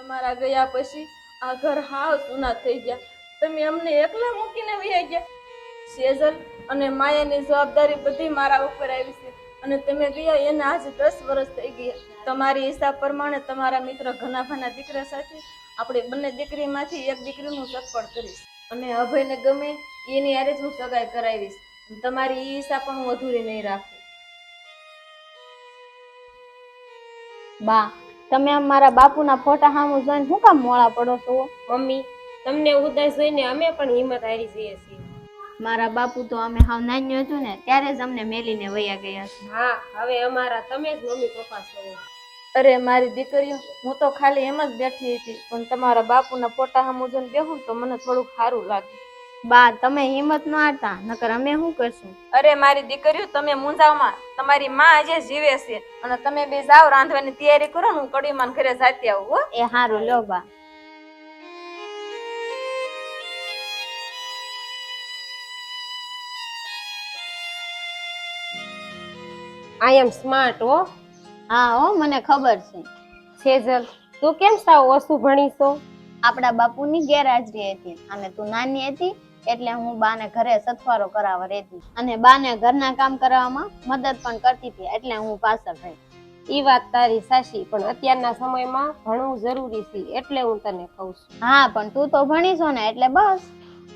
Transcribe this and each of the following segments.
તમારા ગયા પછી આ ઘર હાવ સુના થઈ ગયા. તમે અમને એકલા મૂકીને વહી ગયા. સેજલ અને માયાની જવાબદારી બધી મારા ઉપર આવી છે અને તમે ગયા એને આજે 10 વર્ષ થઈ ગયા. તમારી હિસાબ પ્રમાણે તમારા મિત્ર ઘનાભાના દીકરા સાથે આપણે બંને દીકરીમાંથી એક દીકરીનું સગપણ કરીશ અને અભયને ગમે એની હારે જ હું સગાઈ કરાવીશ. તમારી એ હિસાબ પણ હું અધૂરી નહીં રાખું. બા, તમે આમ મારા બાપુના ફોટા સામું જોઈને શું કામ મોળા પડો છો? મમ્મી, તમને ઉદાસ જોઈને અમે પણ હિંમત હારી જઈએ છીએ. મારા બાપુ તો અમે હાવ નાન્યું હતું ને ત્યારે જ અમને મેલીને વયા ગયા છે. હા, હવે અમારા તમે જ મમ્મી પપ્પા છો. અરે મારી દીકરીઓ, હું તો ખાલી એમ જ બેઠી હતી, પણ તમારા બાપુના ફોટા સામું જોઈને બેહું તો મને થોડુંક સારું લાગે. બા, તમે હિંમત ન હારતા, નકર અમે શું કરશું? અરે મારી દીકરીઓ, તમે મૂંઝાવમાં, તમારી માં આજે જીવે છે અને તમે બે જાઓ રાંધવાની તૈયારી કરો ને હું કડીમાન ઘરે જાતી આવું. હો એ હારું લ્યો બા. આઈ એમ સ્માર્ટ હો. હા હો, મને ખબર છે. સેજલ, તું કેમ સાવ ઓછું ભણી છો? આપણા બાપુની ગેરહાજરી હતી અને તું નાની હતી એટલે હું બાને ઘરે સથવારો કરાવવા રહેતી અને બાને ઘરના કામ કરવામાં મદદ પણ કરતી હતી એટલે હું પાછળ રહી. ઈ વાત તારી સાચી, પણ અત્યારના સમયમાં ભણવું જરૂરી છે એટલે હું તને કહું છું. હા, પણ તું તો ભણી છો ને એટલે બસ.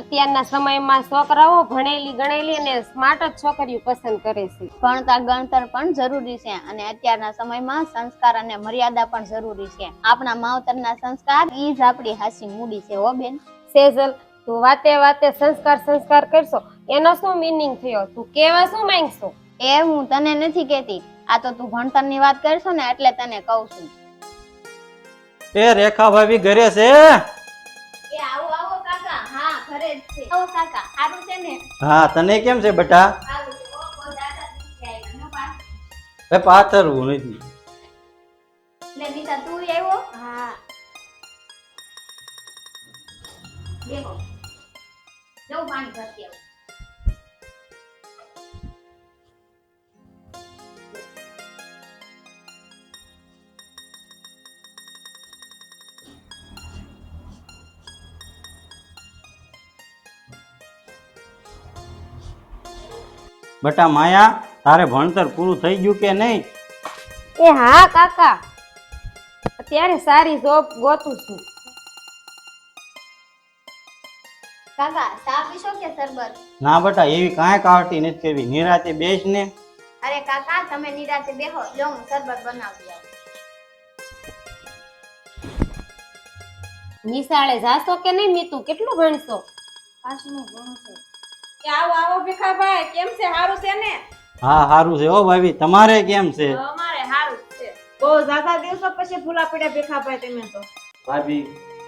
અત્યારના સમયમાં છોકરાઓ ભણેલી ગણેલી અને સ્માર્ટ જ છોકરીઓ પસંદ કરે છે. ભણતા ગણતર પણ જરૂરી છે અને અત્યારના સમયમાં સંસ્કાર અને મર્યાદા પણ જરૂરી છે. આપણા માવતરના સંસ્કાર ઈ જ આપણી હાસી મૂડી છે. હો બેન. સેજલ, તું વાતે વાતે સંસ્કાર કરશો એનો શું મીનિંગ થયો? તું કેવા શું માંગશો? એ હું તને નથી કહેતી, આ તો તું ભણતરની વાત કરશો ને એટલે તને કહું છું. એ રેખા ભાભી ઘરે છે? એ આવો આવો કાકા. હા, ઘરે જ છે. આવો કાકા, સારું છે ને? હા, તને કેમ છે બેટા? સારું છે. ઓ બહુ દાદા દીકરી આવ્યા ન પાસ. એ પાથરવું નથી. લે નીતા, તું આવ્યો? હા. દેખો. જવું પાણી ભરતી આવું. બેટા માયા, તારે ભણતર પૂરું થઈ ગયું કે નહીં? એ હા કાકા, અત્યારે સારી જોબ ગોતું છું. કાકા, ચા પીશો કે શરબત? ના બેટા, એવી કાંઈ કાવટી નથી કરવી, નિરાતે બેસ ને. અરે કાકા, તમે નિરાતે બેહો, લો હું શરબત બનાવી આવું. નિશાળે જાશો કે નહીં મીતુ? કેટલું ભણશો? પાછું ભણું છું. આવો આવો ભીખાભાઈ, કેમ છે? સારું છે ને? હા, સારું છે. હો ભાભી, તમારે કેમ છે? અમારે સારું છે. બહુ જાજા દિવસો પછી ભૂલા પડ્યા ભીખાભાઈ તમે તો. ભાભી,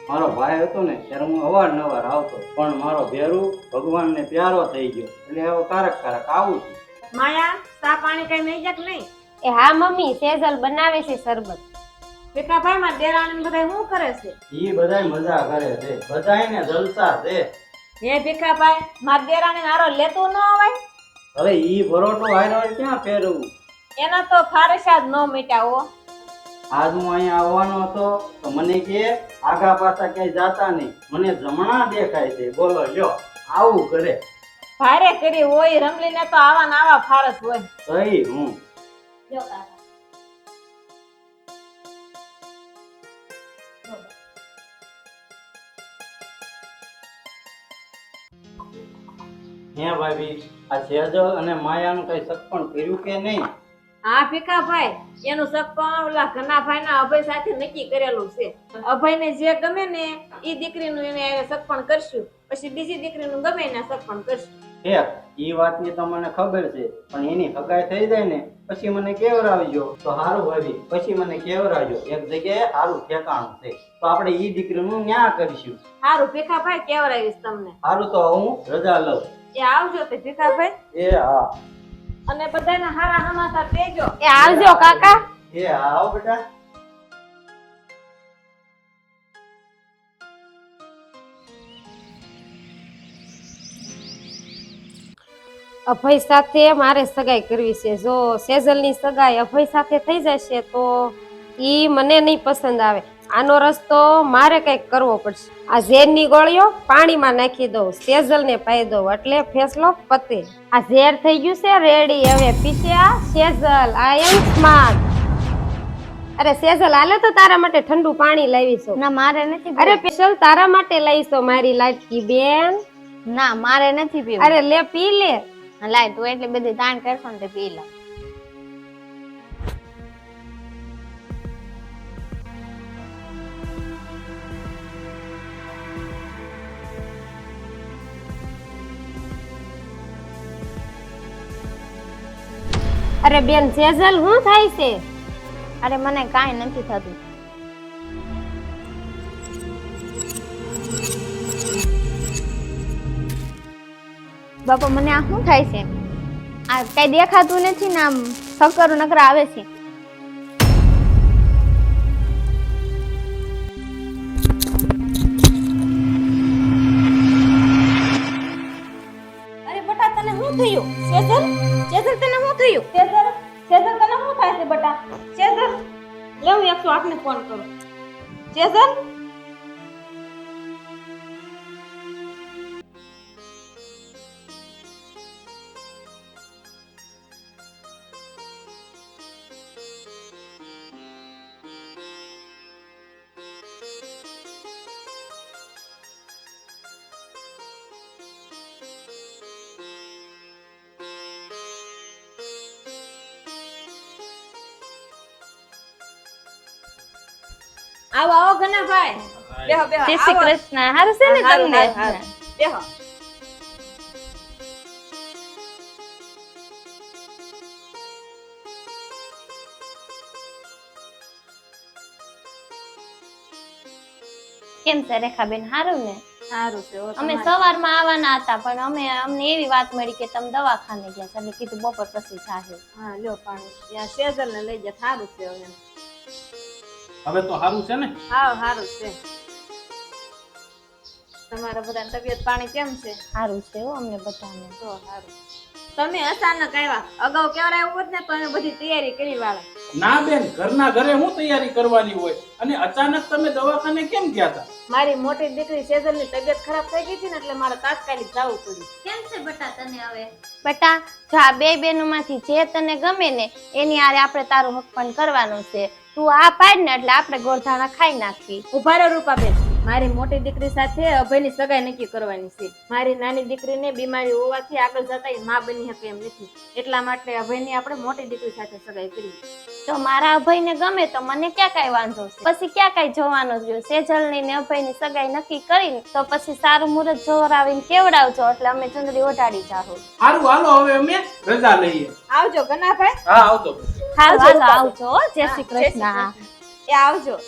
મારો ભાઈ હતો ને ત્યારે હું અવારનવાર આવતો, પણ મારો ભેરું ભગવાનને પ્યારો થઈ ગયો એટલે હવે કારક આવું છું. માયા, ચા પાણી કઈ નહીં જાય કે નહીં? એ હા મમ્મી, સેજલ બનાવે છે શરબત. ભીખાભાઈ માં દેરાણી બધા શું કરે છે? ઈ બધાય મજા કરે છે, બધાયને જલસા છે. હે ભીખાભાઈ, માર દેરાણી નારો લેતું ન અવાય? હવે ઈ ભરોટો હારો ક્યાં પહેરવું? એના તો ફારસા જ ન મીટ્યા હો. આજ હું અહીંયા આવવાનો હતો તો મને કે આગા પાછા ક્યાંય જાતા નહીં, મને જમણા દેખાય છે. બોલો લ્યો, આવું કરે. ભારે કરી હોય રમલીને તો આવા ને આવા ફારસ હોય. સહી હું લો કાકા. હે ભાભી, આ સેજલ અને માયાનું કઈ સગપણ કર્યું કે નહીં? હા ભીખાભાઈ, એનું સગપણ ઓલા ઘનાભાઈ ના અભય સાથે નક્કી કરેલું છે. અભયને જે ગમે ને ઈ દીકરીનું એને સગપણ કરશું, પછી બીજી દીકરીનું ગમે એને સગપણ કરશું. હે, ઈ વાતની તો મને ખબર છે, પણ એની હગાઈ થઈ જાય ને પછી મને કેવરાવજો તો સારું ભાભી. પછી મને કેવરાવજો, એક જગ્યાએ સારું ઠેકાણું છે તો આપણે ઈ દીકરીનું ન્યા કરીશું. સારું ભીખાભાઈ, કેવરાવીશ તમને. સારું, તો હું રજા લઉં. એ આવજો તે ભીખાભાઈ, એ હા. અને બધાને હારા સમાચાર દેજો. એ આવજો કાકા. એ હા, આવો બેટા. અભય સાથે મારે સગાઈ કરવી છે. જો સેજલની સગાઈ અભય સાથે થઈ જશે તો ઈ મને નહીં પસંદ આવે. આનો રસ્તો મારે કંઈક કરવો પડશે. આ ઝેરની ગોળીઓ પાણીમાં નાખી દઉં, સેજલને પાઈ દઉં એટલે ફેસલો પતે. આ ઝેર થઈ ગયું છે રેડી. હવે પીસ્યા સેજલ, આઈ એમ સ્માર્ટ. અરે સેજલ, હાલે તો તારા માટે ઠંડુ પાણી લાવીશું. ના મારે નથી અરે સ્પેશિયલ તારા માટે લાવીશું મારી લાડકી બેન. ના મારે નથી પીવું. અરે લે પી લે. લાય તું એટલી બધી તાણ કરશો ને તે પી લે. અરે બેન સેજલ, શું થાય છે? અરે મને કાંઈ નથી થતું. બાપા મને આ શું થાય છે? આ કઈ દેખાતું નથી ને આમ ચક્કર નકરા આવે છે. અરે બટા તને શું થયું? સેજલ, સેજલ તને શું થયું? સેજલ, સેજલ તને શું થાય છે બટા? સેજલ, લે હું 108 ને ફોન કરું. સેજલ, આવો આવો ઘનાભાઈ. બેહો બેહો. જય શ્રી આવો. કૃષ્ણ. હારું છે ને હારું, તમને? હારું, હારું. બેહો. કેમ છે રેખાબેન? હારું ને? સારું છે. હો, અમે તમારે. સવારમાં આવવાના હતા પણ અમને એવી વાત મળી કે તમે દવાખાને ગયા છો એટલે કીધું બપોર પછી જાહે. હા લ્યો પાણી. ત્યાં સેજલ ને લઈ જા. સારું છે હવે. હવે તો સારું છે ને? હા સારું છે. તમારા બધાની તબિયત પાણી કેમ છે? સારું છે હો અમને બધાને. તો સારું. તમે અચાનક આવ્યા. અગાઉ કેવડાવ્યું હોત ને તો અમે બધી તૈયારી કરી વાળા. ના બેન, ઘરના ઘરે હું તૈયારી કરવાની હોય અને અચાનક તમે દવાખાને કેમ ગયા હતા? મારી મોટી દીકરી સેજલ ની તબિયત ખરાબ થઈ ગઈ હતી ને એટલે મારે તાત્કાલિક જવું પડ્યું. કેમ છે બટા તને હવે? બટા જો આ બે બેનોમાંથી જે તને ગમે ને એની આરે આપણે તારું હક પણ કરવાનું છે. તું આ પાડ ને એટલે આપણે ગોળધાણા ખાઈ નાખી. ઉભા રહો રૂપાબેન. મારી મોટી દીકરી સાથે અભયની સગાઈ નક્કી કરવાની છે. મારી નાની દીકરીને બીમારી હોવાથી આગળ જતા એ માં બની શકે એમ નથી. એટલા માટે અભયની આપણે મોટી દીકરી સાથે સગાઈ કરી. જો મારા અભયને ગમે તો મને ક્યાં કઈ વાંધો છે? પછી ક્યાં કઈ જોવાનું જ રહ્યું? સેજલની ને અભયની સગાઈ નક્કી કરીને તો પછી સારું મુહૂર્ત જોવરાવીને કેવડાવજો એટલે અમે ચુંદડી ઓઢાડી જાહો. સારું, હાલો હવે અમે રજા લઈએ. આવજો ગનાભાઈ. હા, આવતો. હાલો આવજો હો. જય શ્રી કૃષ્ણ. એ આવજો.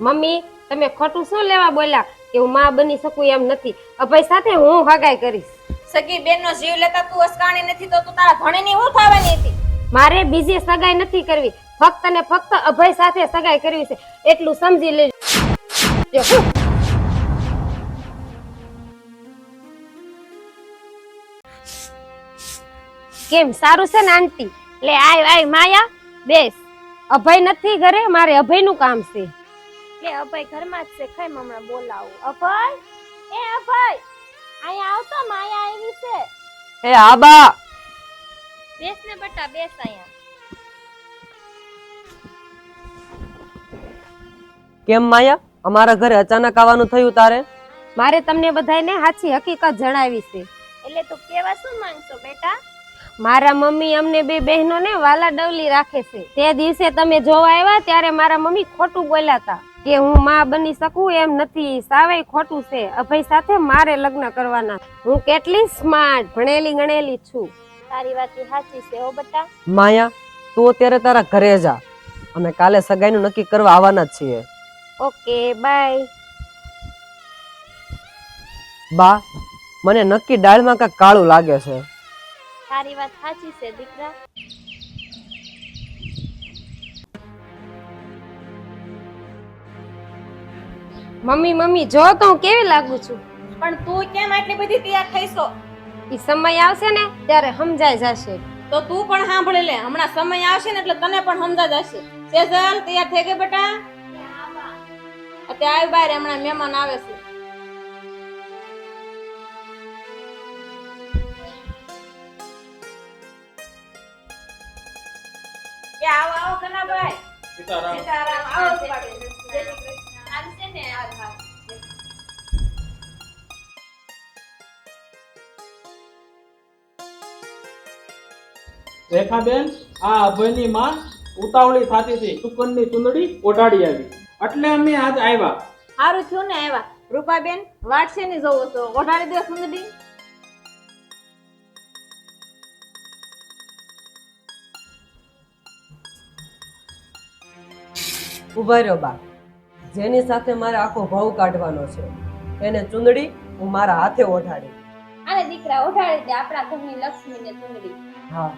મમ્મી, તમે ખોટું શું લેવા બોલ્યા કે હું માં બની શકું એમ નથી. અભય સાથે હું હગાઈ કરીશ. સગી બેનનો જીવ લેતા તું અસકાણી નથી તો તું તારા ધણીની હું થવાની હતી? મારે બીજી સગાઈ નથી કરવી, ફક્ત ને ફક્ત અભય સાથે સગાઈ કરવી છે, એટલું સમજી લેજો. કેમ સારું છે ને આંટી? લે આય માયા બેસ. અભય નથી ઘરે, મારે અભયનું કામ છે. લે અભય ઘરમાં જ છે, ખાઈ હમણાં બોલાવું. અભય, એ અભય અહીંયા આવતો, માયા આવી છે. એ આબા, બેસ ને બટા, બેસ અહીંયા. કેમ માયા, અમારા ઘરે અચાનક આવવાનું થયું તારે? મારે તમને બધાને સાચી હકીકત જણાવી છે. એટલે તું કેવા શું માંગશો બેટા? મારા મમ્મી અમને બે બહેનોને વાલા ડવલી રાખે છે. તે દિવસે તમે જોવા આવ્યા ત્યારે મારા મમ્મી ખોટું બોલ્યા હતા કે હું માં બની શકું એમ નથી. સાવે ખોટું છે. અભય સાથે મારે લગ્ન કરવાના. હું કેટલી સ્માર્ટ ભણેલી ગણેલી છું. તારી વાત સાચી છે હો બેટા. માયા, તું અત્યારે તારા ઘરે જા, અમે કાલે સગાઈનું નક્કી કરવા આવવાના જ છીએ. Okay bye. બા, મને નક્કી દાળમાં કાંઈક કાળું લાગે છે. તારી વાત સાચી છે દીકરા. મમ્મી જો તો હું કેવી લાગુ છું? પણ તું કેમ આટલી બધી તૈયાર થઈશો? ઈ સમય આવશે ને ત્યારે સમજાઈ જશે. તો તું પણ સાંભળી લે, હમણાં સમય આવશે ને એટલે તને પણ સમજા જશે. સેજલ તૈયાર થઈ ગઈ બેટા? અત્યારે આવી બહાર, હમણાં મહેમાન આવે છે. કે આવો આવો કનાભાઈ. સીતારામ. સીતારામ, આવો રૂપાબેન. જય શ્રી કૃષ્ણ. આવશે ને આ હા. રેખાબેન, આ અભયની માં ઉતાવળી થાતી હતી, સુકનની ચુંદડી ઓઢાડી આવી, એટલે અમે આજ આવ્યા. સારું થયું ને આવ્યા. રૂપાબેન વાટ છે ને જોવો છો, ઓઢાડી દે સુંદરી. ઉભા રહ્યો બા. જેની સાથે મારે આખો ભાવ કાઢવાનો છે એને ચુંદડી હું મારા હાથે ઓઢાડી. આને દીકરા ઓઢાડી દે આપણા ઘરની લક્ષ્મીને ચુંદડી. હા.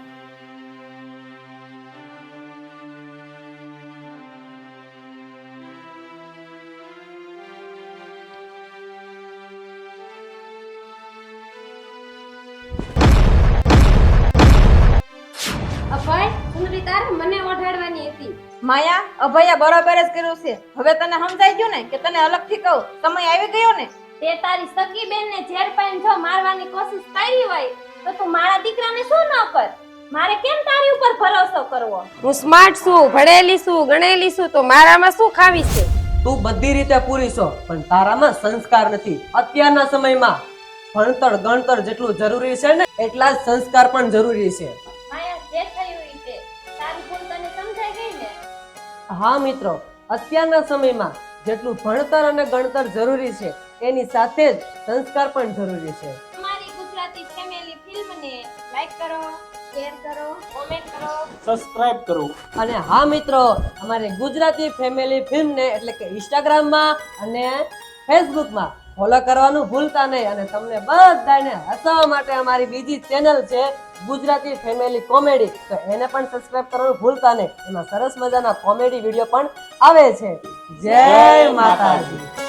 અભય, સુંદરી તારે મને ઓઢાડવાની હતી. માયા, અભયા બરાબર જ કર્યું છે. હવે તને સમજાઈ ગયું ને કે તને અલગથી કહું, સમય આવી ગયો ને. તે તારી સગી બેનને ઝેર પાઈને જો મારવાની કોશિશ કરી હોય તો તું મારા દીકરાને શું ન કર? મારે કેમ તારી ઉપર ભરોસો કરવો? હું સ્માર્ટ છું, ભણેલી છું, ગણેલી છું, તો મારામાં શું ખાવી છે? તું બધી રીતે પૂરી છો પણ તારામાં સંસ્કાર નથી. અત્યારના સમયમાં ભણતર ગણતર જેટલું જરૂરી છે ને એટલા જ સંસ્કાર પણ જરૂરી છે. માયા, જે થયું ઈ તે તારી ભૂલ તને સમજાઈ ગઈ ને? હા મિત્રો, અત્યારના સમયમાં જેટલું ભણતર અને ગણતર જરૂરી છે એની સાથે જ સંસ્કાર પણ જરૂરી છે. અમારી ગુજરાતી ફેમિલી ફિલ્મને લાઈક કરો, શેર કરો, કોમેન્ટ કરો. સબસ્ક્રાઇબ કરો. અને હા મિત્રો, અમારી ગુજરાતી ફેમિલી ફિલ્મને એટલે કે ઇન્સ્ટાગ્રામમાં અને ફેસબુકમાં ફોલો કરવાનું ભૂલતા નહીં. અને તમને બધાને હસાવવા માટે અમારી બીજી ચેનલ છે ગુજરાતી ફેમિલી કોમેડી, તો એને પણ સબસ્ક્રાઇબ કરવાનું ભૂલતા નહીં. એમાં સરસ મજાના કોમેડી વિડીયો પણ આવે છે. જય માતાજી.